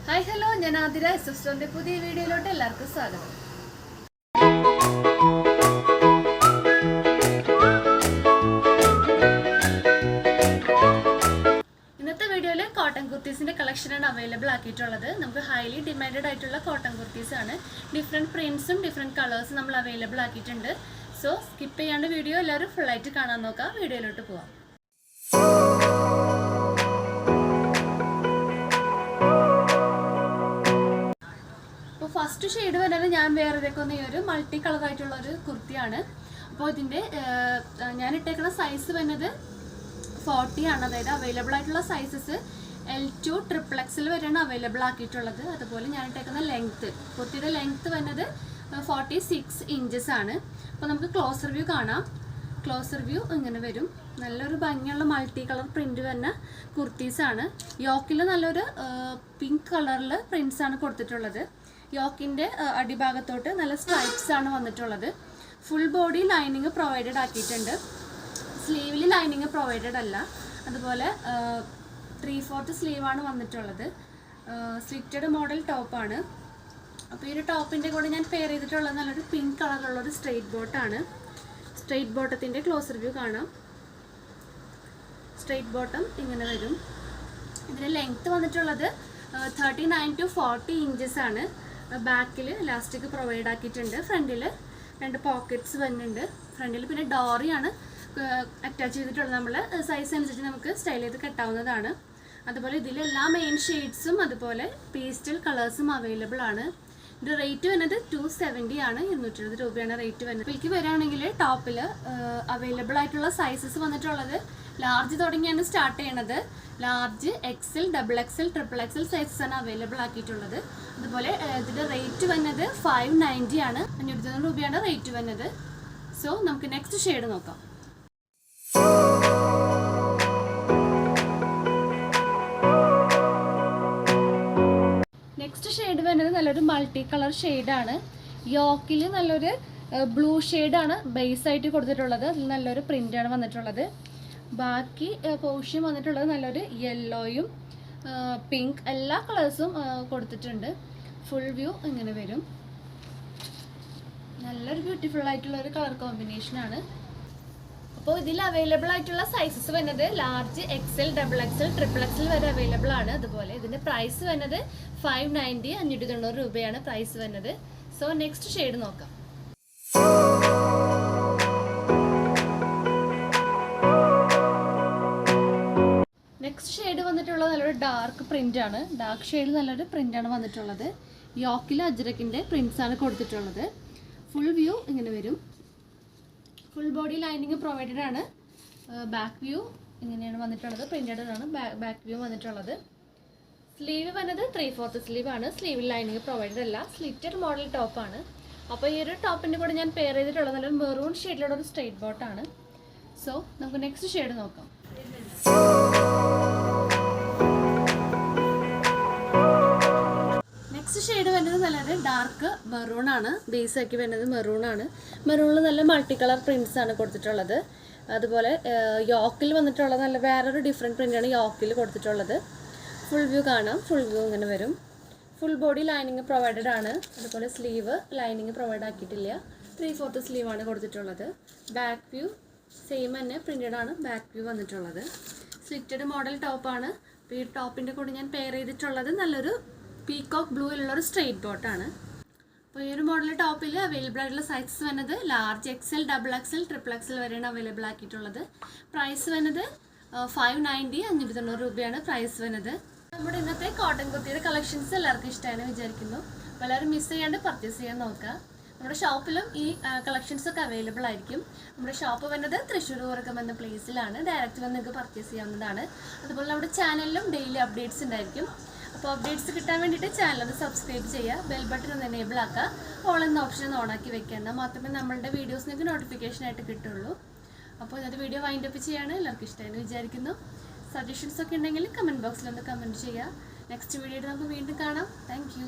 Hi hello, ഞാൻ ആതിര. എസ്എസ്ന്റെ പുതിയ വീഡിയോയിലോട്ട് എല്ലാവർക്കും സ്വാഗതം. ഇന്നത്തെ വീഡിയോയിൽ കോട്ടൺ കുർത്തീസിന്റെ കളക്ഷനാണ് അവൈലബിൾ ആക്കിയിട്ടുള്ളത്. നമുക്ക് ഹൈലി ഡിമാൻഡഡ് ആയിട്ടുള്ള കോട്ടൺ കുർത്തീസ് ആണ്. ഡിഫറെന്റ് പ്രിന്റ്സും ഡിഫറെന്റ് കളേഴ്സും നമ്മൾ അവൈലബിൾ ആക്കിയിട്ടുണ്ട്. സോ സ്കിപ്പ് ചെയ്യാണ്ട് വീഡിയോ എല്ലാവരും ഫുൾ ആയിട്ട് കാണാൻ നോക്കാം. വീഡിയോയിലോട്ട് പോവാം. ഫസ്റ്റ് ഷെയ്ഡ് വരുന്നത് ഞാൻ വേറെക്കൊന്ന ഈ ഒരു മൾട്ടി കളർ ആയിട്ടുള്ള ഒരു കുർത്തിയാണ്. അപ്പോൾ ഇതിൻ്റെ ഞാൻ ഇട്ടേക്കുന്ന സൈസ് വരുന്നത് 40 ആണ്. അതായത് അവൈലബിൾ ആയിട്ടുള്ള സൈസസ് L2 XXL വരെയാണ് അവൈലബിൾ ആക്കിയിട്ടുള്ളത്. അതുപോലെ ഞാൻ ഇട്ടേക്കുന്ന ലെങ്ത്ത്, കുർത്തിയുടെ ലെങ്ത്ത് വരുന്നത് 46 ഇഞ്ചസ് ആണ്. അപ്പോൾ നമുക്ക് ക്ലോസർ വ്യൂ കാണാം. ക്ലോസർ വ്യൂ ഇങ്ങനെ വരും. നല്ലൊരു ഭംഗിയുള്ള മൾട്ടി കളർ പ്രിന്റ് വരുന്ന കുർത്തീസാണ്. യോക്കിൽ നല്ലൊരു പിങ്ക് കളറിൽ പ്രിന്റ്സ് ആണ് കൊടുത്തിട്ടുള്ളത്. യോക്കിൻ്റെ അടിഭാഗത്തോട്ട് നല്ല സ്ട്രൈപ്സ് ആണ് വന്നിട്ടുള്ളത്. ഫുൾ ബോഡി ലൈനിങ് പ്രൊവൈഡഡ് ആക്കിയിട്ടുണ്ട്. സ്ലീവിൽ ലൈനിങ് പ്രൊവൈഡഡ് അല്ല. അതുപോലെ 3/4 സ്ലീവാണ് വന്നിട്ടുള്ളത്. സ്ലിറ്റഡ് മോഡൽ ടോപ്പാണ്. അപ്പോൾ ഈ ഒരു ടോപ്പിൻ്റെ കൂടെ ഞാൻ പെയർ ചെയ്തിട്ടുള്ളത് നല്ലൊരു പിങ്ക് കളറുള്ളൊരു സ്ട്രെയിറ്റ് ബോട്ടാണ്. സ്ട്രെയിറ്റ് ബോട്ടത്തിൻ്റെ ക്ലോസർ വ്യൂ കാണാം. സ്ട്രെയിറ്റ് ബോട്ടം ഇങ്ങനെ വരും. ഇതിൻ്റെ ലെങ്ത്ത് വന്നിട്ടുള്ളത് 39 to 40 ഇഞ്ചസ് ആണ്. ബാക്കിൽ ഇലാസ്റ്റിക് പ്രൊവൈഡ് ആക്കിയിട്ടുണ്ട്. ഫ്രണ്ടിൽ 2 പോക്കറ്റ്സ് വരുന്നുണ്ട്. ഫ്രണ്ടിൽ പിന്നെ ഡോറിയാണ് അറ്റാച്ച് ചെയ്തിട്ടുള്ളത്. നമ്മൾ സൈസ് അനുസരിച്ച് നമുക്ക് സ്റ്റൈൽ ചെയ്ത് കെട്ടാവുന്നതാണ്. അതുപോലെ ഇതിലെല്ലാ മെയിൻ ഷെയ്ഡ്സും അതുപോലെ പേസ്റ്റൽ കളേഴ്സും അവൈലബിൾ ആണ്. ഇത് റേറ്റ് വരുന്നത് 270 ആണ്. 220 രൂപയാണ് റേറ്റ് വരുന്നത്. ഇതിലേക്ക് വരികയാണെങ്കിൽ ടോപ്പിൽ അവൈലബിൾ ആയിട്ടുള്ള സൈസസ് വന്നിട്ടുള്ളത് ലാർജ് തുടങ്ങിയാണ് സ്റ്റാർട്ട് ചെയ്യണത്. Large, XL, XXL, XXL sizes ആണ് അവൈലബിൾ ആക്കിയിട്ടുള്ളത്. അതുപോലെ ഇതിൻ്റെ റേറ്റ് വരുന്നത് 590 ആണ്. 590 രൂപയാണ് റേറ്റ് വരുന്നത്. സോ നമുക്ക് നെക്സ്റ്റ് ഷെയ്ഡ് നോക്കാം. നെക്സ്റ്റ് ഷെയ്ഡ് വരുന്നത് നല്ലൊരു മൾട്ടി കളർ ഷെയ്ഡാണ്. യോക്കിൽ നല്ലൊരു ബ്ലൂ ഷെയ്ഡാണ് ബേസ് ആയിട്ട് കൊടുത്തിട്ടുള്ളത്. അതിൽ നല്ലൊരു പ്രിൻ്റാണ് വന്നിട്ടുള്ളത്. ബാക്കി പോർഷൻ വന്നിട്ടുള്ളത് നല്ലൊരു യെല്ലോയും പിങ്ക് എല്ലാ കളേഴ്സും കൊടുത്തിട്ടുണ്ട്. ഫുൾ വ്യൂ ഇങ്ങനെ വരും. നല്ലൊരു ബ്യൂട്ടിഫുൾ ആയിട്ടുള്ള ഒരു കളർ കോമ്പിനേഷനാണ്. അപ്പോൾ ഇതിൽ അവൈലബിൾ ആയിട്ടുള്ള സൈസസ് വരുന്നത് ലാർജ്, XL, XXL, XXL വരെ അവൈലബിൾ ആണ്. അതുപോലെ ഇതിൻ്റെ പ്രൈസ് വരുന്നത് 590, 590 രൂപയാണ് പ്രൈസ് വരുന്നത്. സോ നെക്സ്റ്റ് ഷെയ്ഡ് നോക്കാം. നെക്സ്റ്റ് ഷെയ്ഡ് വന്നിട്ടുള്ളത് നല്ലൊരു ഡാർക്ക് പ്രിന്റ് ആണ്. ഡാർക്ക് ഷെയ്ഡിൽ നല്ലൊരു പ്രിന്റാണ് വന്നിട്ടുള്ളത്. യോക്കിൽ അജ്രക്കിൻ്റെ പ്രിന്റ്സ് ആണ് കൊടുത്തിട്ടുള്ളത്. ഫുൾ വ്യൂ ഇങ്ങനെ വരും. ഫുൾ ബോഡി ലൈനിങ് പ്രൊവൈഡഡ് ആണ്. ബാക്ക് വ്യൂ ഇങ്ങനെയാണ് വന്നിട്ടുള്ളത്. പ്രിന്റഡ് ആണ് ബാക്ക് വ്യൂ വന്നിട്ടുള്ളത്. സ്ലീവ് വന്നത് 3/4 സ്ലീവ് ആണ്. സ്ലീവിൽ ലൈനിങ് പ്രൊവൈഡഡ് അല്ല. സ്ലിറ്റഡ് മോഡൽ ടോപ്പാണ്. അപ്പോൾ ഈ ഒരു ടോപ്പിൻ്റെ കൂടെ ഞാൻ പെയർ ചെയ്തിട്ടുള്ളത് നല്ലൊരു മെറൂൺ ഷെയ്ഡിലുള്ള ഒരു സ്ട്രെയിറ്റ് ബോട്ടാണ്. സോ നമുക്ക് നെക്സ്റ്റ് ഷെയ്ഡ് നോക്കാം. നെക്സ്റ്റ് ഷെയ്ഡ് വരുന്നത് നല്ലൊരു ഡാർക്ക് മെറൂൺ ആണ്. ബേസ് ആക്കി വരുന്നത് മെറൂൺ ആണ്. മെറൂണിൽ നല്ല മൾട്ടി കളർ പ്രിന്റ്സ് ആണ് കൊടുത്തിട്ടുള്ളത്. അതുപോലെ യോക്കിൽ വന്നിട്ടുള്ളത് നല്ല വേറൊരു ഡിഫറെൻറ്റ് പ്രിൻ്റാണ് യോക്കിൽ കൊടുത്തിട്ടുള്ളത്. ഫുൾ വ്യൂ കാണാം. ഫുൾ വ്യൂ ഇങ്ങനെ വരും. ഫുൾ ബോഡി ലൈനിങ് പ്രൊവൈഡഡ് ആണ്. അതുപോലെ സ്ലീവ് ലൈനിങ് പ്രൊവൈഡ് ആക്കിയിട്ടില്ല. 3/4 സ്ലീവാണ് കൊടുത്തിട്ടുള്ളത്. ബാക്ക് വ്യൂ സെയിം തന്നെ പ്രിൻ്റഡ് ആണ് ബാക്ക് വ്യൂ വന്നിട്ടുള്ളത്. സ്ലിറ്റഡ് മോഡൽ ടോപ്പാണ്. അപ്പോൾ ഈ ടോപ്പിൻ്റെ കൂടെ ഞാൻ പെയർ ചെയ്തിട്ടുള്ളത് നല്ലൊരു പീകോക്ക് ബ്ലൂയിലുള്ളൊരു സ്ട്രെയിറ്റ് ബോട്ടാണ്. അപ്പോൾ ഈ ഒരു മോഡൽ ടോപ്പിൽ അവൈലബിൾ ആയിട്ടുള്ള സൈസസ് വരുന്നത് ലാർജ്, XL, XXL, XXL വരെയാണ് അവൈലബിൾ ആക്കിയിട്ടുള്ളത്. പ്രൈസ് വരുന്നത് 590, 590 രൂപയാണ് പ്രൈസ് വരുന്നത്. നമ്മുടെ ഇന്നത്തെ കോട്ടൺ കുർത്തിയുടെ കളക്ഷൻസ് എല്ലാവർക്കും ഇഷ്ടമായെന്ന് വിചാരിക്കുന്നു. അപ്പോൾ എല്ലാവരും മിസ് ചെയ്യാണ്ട് പർച്ചേസ് ചെയ്യാൻ നോക്കുക. നമ്മുടെ ഷോപ്പിലും ഈ കളക്ഷൻസ് ഒക്കെ അവൈലബിൾ ആയിരിക്കും. നമ്മുടെ ഷോപ്പ് വരുന്നത് തൃശ്ശൂർ ഉറക്കം എന്ന പ്ലേസിലാണ്. ഡയറക്റ്റ് വന്ന് നിങ്ങൾക്ക് പർച്ചേസ് ചെയ്യാവുന്നതാണ്. അതുപോലെ നമ്മുടെ ചാനലിലും ഡെയിലി അപ്ഡേറ്റ്സ് ഉണ്ടായിരിക്കും. അപ്പോൾ അപ്ഡേറ്റ്സ് കിട്ടാൻ വേണ്ടിയിട്ട് ചാനൽ ഒന്ന് സബ്സ്ക്രൈബ് ചെയ്യുക. ബെൽ ബട്ടൺ ഒന്ന് എനേബിൾ ആക്കുക. ഓൾ എന്ന ഓപ്ഷൻ ഓൺ ആക്കി വെക്കുക. എന്നാൽ മാത്രമേ നമ്മളുടെ വീഡിയോസ് നിങ്ങൾക്ക് നോട്ടിഫിക്കേഷൻ ആയിട്ട് കിട്ടുള്ളൂ. അപ്പോൾ ഇന്നത്തെ വീഡിയോ വൈൻഡ് അപ്പ് ചെയ്യാണ്. എല്ലാവർക്കും ഇഷ്ടമായെന്ന് വിചാരിക്കുന്നു. സജഷൻസ് ഒക്കെ ഉണ്ടെങ്കിൽ കമൻറ്റ് ബോക്സിൽ ഒന്ന് കമൻറ്റ് ചെയ്യുക. നെക്സ്റ്റ് വീഡിയോയിൽ നമുക്ക് വീണ്ടും കാണാം. Thank you.